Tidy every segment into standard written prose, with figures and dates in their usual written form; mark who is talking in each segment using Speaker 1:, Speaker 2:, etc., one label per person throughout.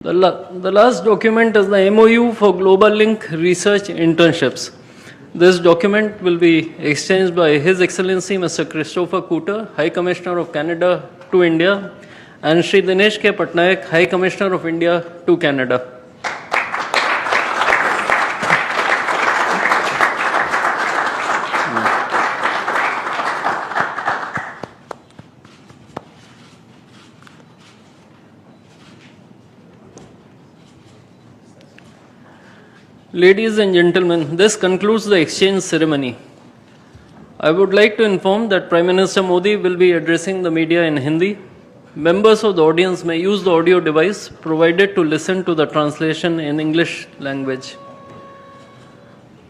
Speaker 1: The last document is the MOU for Global Link Research Internships. This document will be exchanged by His Excellency Mr. Christopher Cooter, High Commissioner of Canada to India, and Shri Dinesh K. Patnaik, High Commissioner of India to Canada. Ladies and gentlemen, this concludes the exchange ceremony. I would like to inform that Prime Minister Modi will be addressing the media in Hindi. Members of the audience may use the audio device provided to listen to the translation in English language.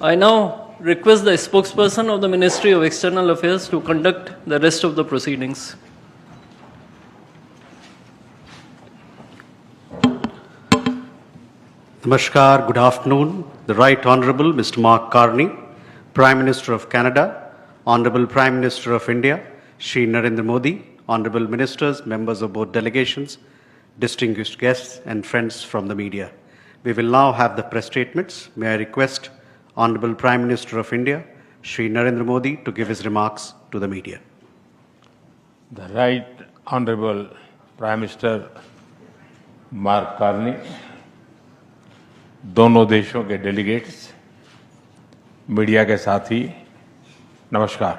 Speaker 1: I now request the spokesperson of the Ministry of External Affairs to conduct the rest of the proceedings.
Speaker 2: Namaskar, good afternoon. The Right Honourable Mr. Mark Carney, Prime Minister of Canada, Honourable Prime Minister of India, Shri Narendra Modi, Honourable Ministers, members of both delegations, distinguished guests and friends from the media. We will now have the press statements. May I request Honourable Prime Minister of India, Shri Narendra Modi, to give his remarks to the media.
Speaker 3: The Right Honourable Prime Minister Mark Carney, दोनों देशों के delegates, media के साथी, नमस्कार।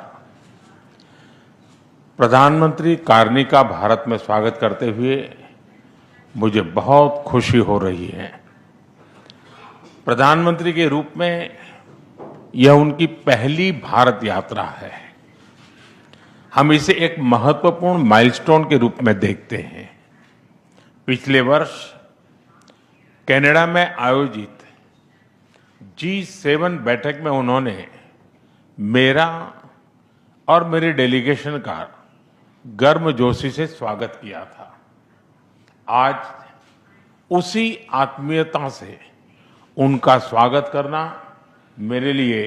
Speaker 3: प्रधानमंत्री Carney का भारत में स्वागत करते हुए मुझे बहुत खुशी हो रही है। प्रधानमंत्री के रूप में यह उनकी पहली भारत यात्रा है। हम इसे एक महत्वपूर्ण माइलस्टोन के रूप में देखते हैं। पिछले वर्ष कनाडा में आयोजित G7 बैठक में उन्होंने मेरा और मेरे डेलीगेशन का गर्मजोशी से स्वागत किया था। आज उसी आत्मीयता से उनका स्वागत करना मेरे लिए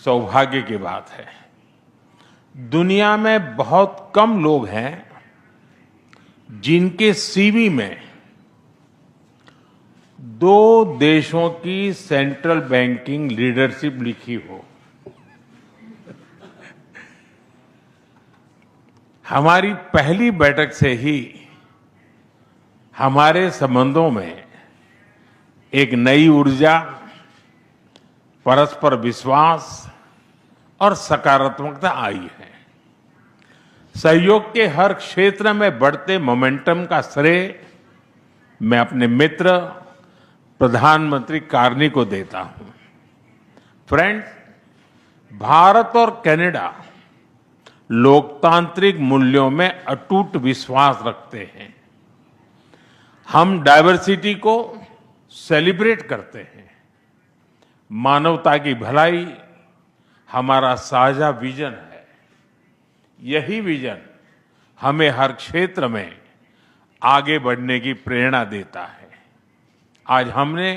Speaker 3: सौभाग्य की बात है। दुनिया में बहुत कम लोग हैं जिनके सीवी में दो देशों की सेंट्रल बैंकिंग लीडरशिप लिखी हो। हमारी पहली बैठक से ही हमारे संबंधों में एक नई ऊर्जा, परस्पर विश्वास और सकारात्मकता आई है। सहयोग के हर क्षेत्र में बढ़ते मोमेंटम का श्रेय मैं अपने मित्र प्रधानमंत्री कार्नी को देता हूं। फ्रेंड्स, भारत और कनाडा लोकतांत्रिक मूल्यों में अटूट विश्वास रखते हैं। हम डाइवर्सिटी को सेलिब्रेट करते हैं। मानवता की भलाई हमारा साझा विजन है। यही विजन हमें हर क्षेत्र में आगे बढ़ने की प्रेरणा देता है। आज हमने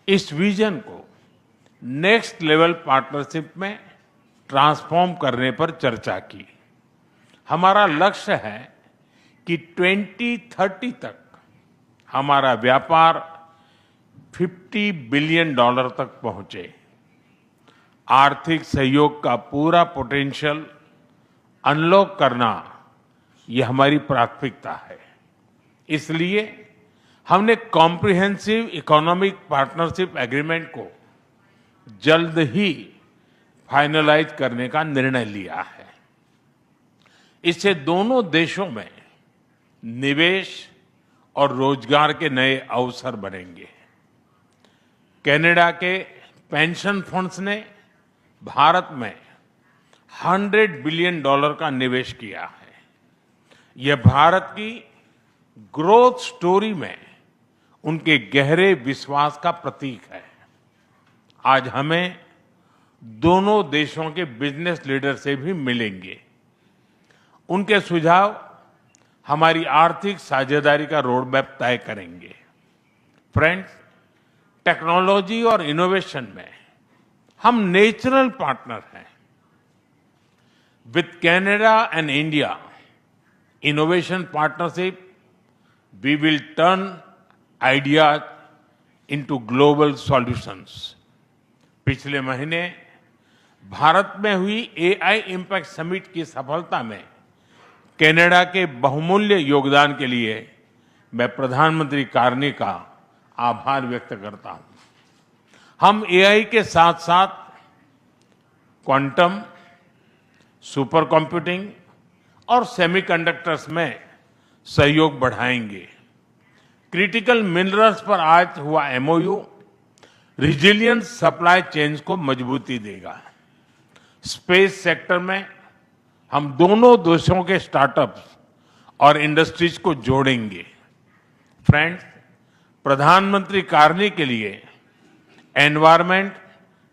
Speaker 3: इस विजन को नेक्स्ट लेवल पार्टनरशिप में ट्रांसफॉर्म करने पर चर्चा की। हमारा लक्ष्य है कि 2030 तक हमारा व्यापार $50 बिलियन तक पहुंचे। आर्थिक सहयोग का पूरा पोटेंशियल अनलॉक करना यह हमारी प्राथमिकता है। इसलिए हमने कॉम्प्रिहेंसिव इकोनॉमिक पार्टनरशिप एग्रीमेंट को जल्द ही फाइनलाइज करने का निर्णय लिया है। इससे दोनों देशों में निवेश और रोजगार के नए अवसर बनेंगे। कनाडा के पेंशन फंड्स ने भारत में $100 बिलियन का निवेश किया है। यह भारत की ग्रोथ स्टोरी में उनके गहरे विश्वास का प्रतीक है। आज हमें दोनों देशों के बिजनेस लीडर से भी मिलेंगे। उनके सुझाव हमारी आर्थिक साझेदारी का रोड मैप तय करेंगे। फ्रेंड्स, टेक्नोलॉजी और इनोवेशन में हम नेचुरल पार्टनर हैं। With Canada and India innovation partnership we will turn ideas into global solutions. पिछले महीने भारत में हुई एआई इम्पैक्ट समिट की सफलता में कनाडा के बहुमूल्य योगदान के लिए मैं प्रधानमंत्री कार्नी का आभार व्यक्त करता हूं। हम एआई के साथ साथ क्वांटम, सुपर कंप्यूटिंग और सेमीकंडक्टर्स में सहयोग बढ़ाएंगे। क्रिटिकल मिनरल्स पर आज हुआ एमओयू रिजिलियंट सप्लाई चेन्स को मजबूती देगा। स्पेस सेक्टर में हम दोनों देशों के स्टार्टअप्स और इंडस्ट्रीज को जोड़ेंगे। फ्रेंड्स, प्रधानमंत्री कार्नी के लिए एनवायरनमेंट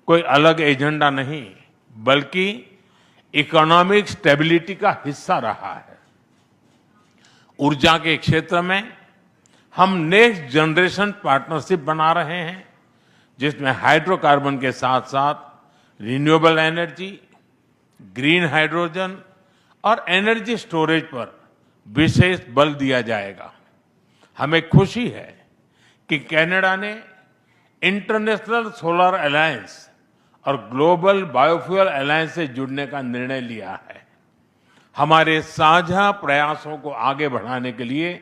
Speaker 3: कोई अलग एजेंडा नहीं, बल्कि इकोनॉमिक स्टेबिलिटी का हिस्सा रहा है। ऊर्जा के क्षेत्र में हम नेक्स्ट जनरेशन पार्टनरशिप बना रहे हैं, जिसमें हाइड्रोकार्बन के साथ साथ रिन्यूएबल एनर्जी, ग्रीन हाइड्रोजन और एनर्जी स्टोरेज पर विशेष बल दिया जाएगा। हमें खुशी है कि कनाडा ने इंटरनेशनल सोलर अलायंस और ग्लोबल बायोफ्यूल अलायंस से जुड़ने का निर्णय लिया है। हमारे साझा प्रयासों को आगे बढ़ाने के लिए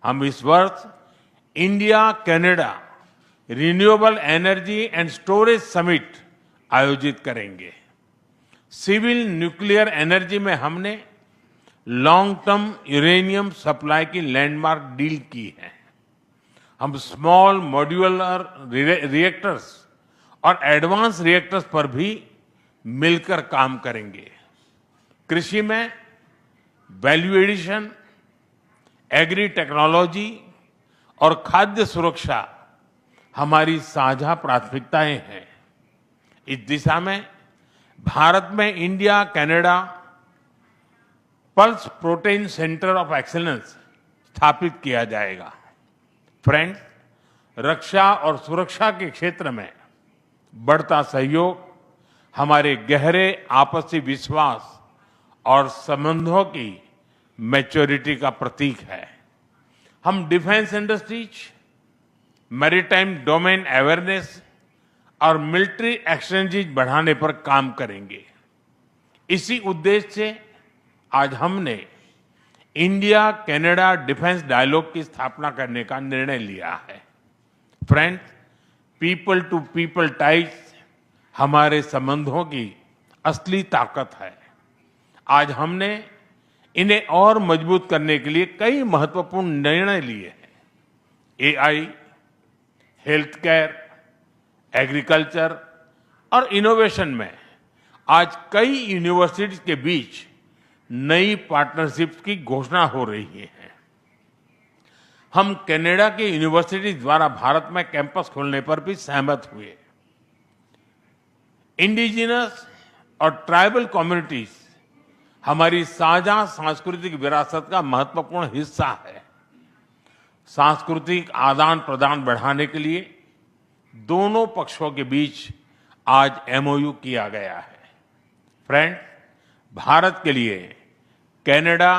Speaker 3: हम इस वर्ष India Canada renewable energy and storage summit आयोजित करेंगे। सिविल न्यूक्लियर एनर्जी में हमने लॉन्ग टर्म यूरेनियम सप्लाई की लैंडमार्क डील की है। हम स्मॉल मॉड्यूलर रिएक्टर्स और एडवांस रिएक्टर्स पर भी मिलकर काम करेंगे। कृषि में वैल्यू एडिशन, एग्री टेक्नोलॉजी और खाद्य सुरक्षा हमारी साझा प्राथमिकताएं हैं। इस दिशा में भारत में India Canada pulse protein centre of excellence स्थापित किया जाएगा। फ्रेंड्स, रक्षा और सुरक्षा के क्षेत्र में बढ़ता सहयोग हमारे गहरे आपसी विश्वास और संबंधों की मैच्योरिटी का प्रतीक है। हम defence industries, maritime domain awareness और मिलिट्री एक्सचेंजेस बढ़ाने पर काम करेंगे। इसी उद्देश्य से आज हमने इंडिया कनाडा डिफेंस डायलॉग की स्थापना करने का निर्णय लिया है। Friends, people to people ties हमारे संबंधों की असली ताकत है। आज हमने इन्हें और मजबूत करने के लिए कई महत्वपूर्ण निर्णय लिए हैं। एआई, हेल्थ केयर, एग्रीकल्चर और इनोवेशन में आज कई यूनिवर्सिटीज के बीच नई पार्टनरशिप की घोषणा हो रही है। हम कनाडा की यूनिवर्सिटी द्वारा भारत में कैंपस खोलने पर भी सहमत हुए। इंडिजिनस और ट्राइबल कम्युनिटीज हमारी साझा सांस्कृतिक विरासत का महत्वपूर्ण हिस्सा है। सांस्कृतिक आदान प्रदान बढ़ाने के लिए दोनों पक्षों के बीच आज एमओयू किया गया है। फ्रेंड, भारत के लिए कनाडा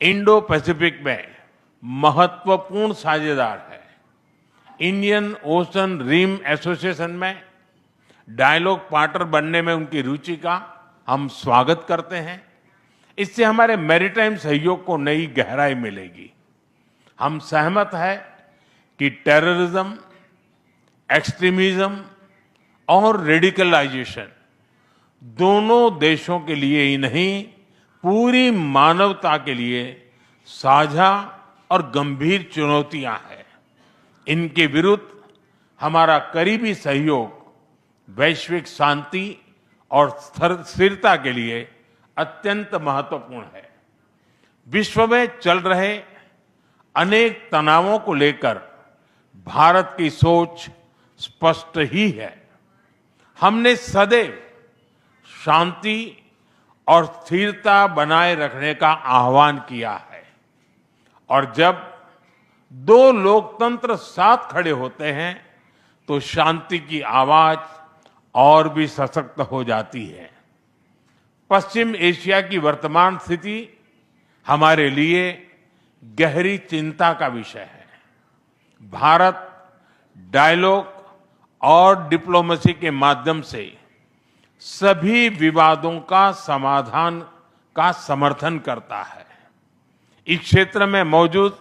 Speaker 3: इंडो पैसिफिक में महत्वपूर्ण साझेदार है। इंडियन ओशन रिम एसोसिएशन में डायलॉग पार्टनर बनने में उनकी रुचि का हम स्वागत करते हैं। इससे हमारे मैरीटाइम सहयोग को नई गहराई मिलेगी। हम सहमत हैं कि टेररिज्म, एक्सट्रीमिज्म और रेडिकलाइजेशन दोनों देशों के लिए ही नहीं, पूरी मानवता के लिए साझा और गंभीर चुनौतियां हैं। इनके विरुद्ध हमारा करीबी सहयोग वैश्विक शांति और स्थिरता के लिए अत्यंत महत्वपूर्ण है। विश्व में चल रहे अनेक तनावों को लेकर भारत की सोच स्पष्ट ही है। हमने सदैव शांति और स्थिरता बनाए रखने का आह्वान किया है, और जब दो लोकतंत्र साथ खड़े होते हैं तो शांति की आवाज और भी सशक्त हो जाती है। पश्चिम एशिया की वर्तमान स्थिति हमारे लिए गहरी चिंता का विषय है। भारत डायलॉग और डिप्लोमेसी के माध्यम से सभी विवादों का समाधान का समर्थन करता है। इस क्षेत्र में मौजूद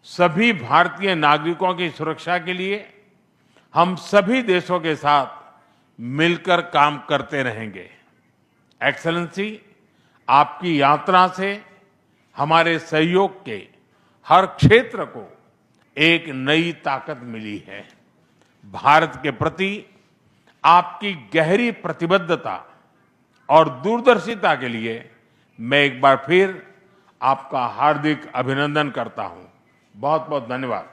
Speaker 3: सभी भारतीय नागरिकों की सुरक्षा के लिए हम सभी देशों के साथ मिलकर काम करते रहेंगे। एक्सेलेंसी, आपकी यात्रा से हमारे सहयोग के हर क्षेत्र को एक नई ताकत मिली है। भारत के प्रति आपकी गहरी प्रतिबद्धता और दूरदर्शिता के लिए मैं एक बार फिर आपका हार्दिक अभिनंदन करता हूं। बहुत बहुत धन्यवाद।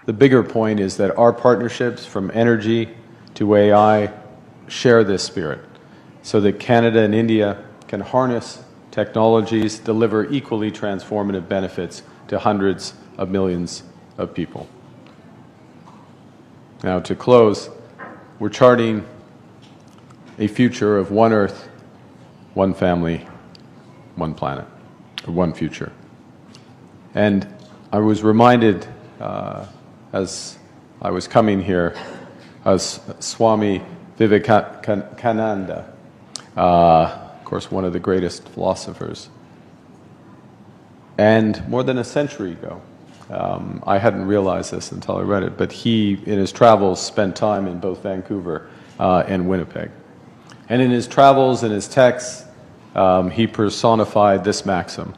Speaker 4: The bigger point is that our partnerships from energy to AI share this spirit so that Canada and India can harness technologies, deliver equally transformative benefits to hundreds of millions of people. Now, to close, we're charting a future of one Earth, one family, one planet, or one future. And I was reminded as I was coming here as Swami Vivekananda, of course, one of the greatest philosophers. And more than a century ago, I hadn't realized this until I read it, but he, in his travels, spent time in both Vancouver and Winnipeg. And in his travels and his texts, he personified this maxim: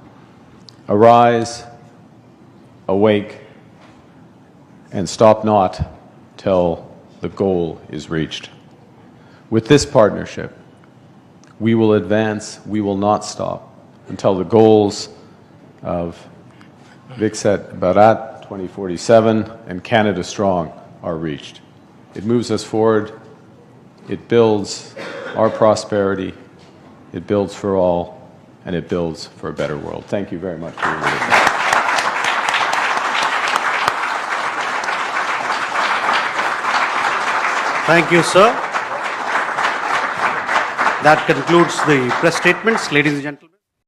Speaker 4: arise, awake, and stop not till the goal is reached. With this partnership, we will advance, we will not stop until the goals of Viksit Bharat 2047 and Canada Strong are reached. It moves us forward, it builds our prosperity, it builds for all, and it builds for a better world. Thank you very much for your listening.
Speaker 2: Thank you, sir. That concludes the press statements, ladies and gentlemen.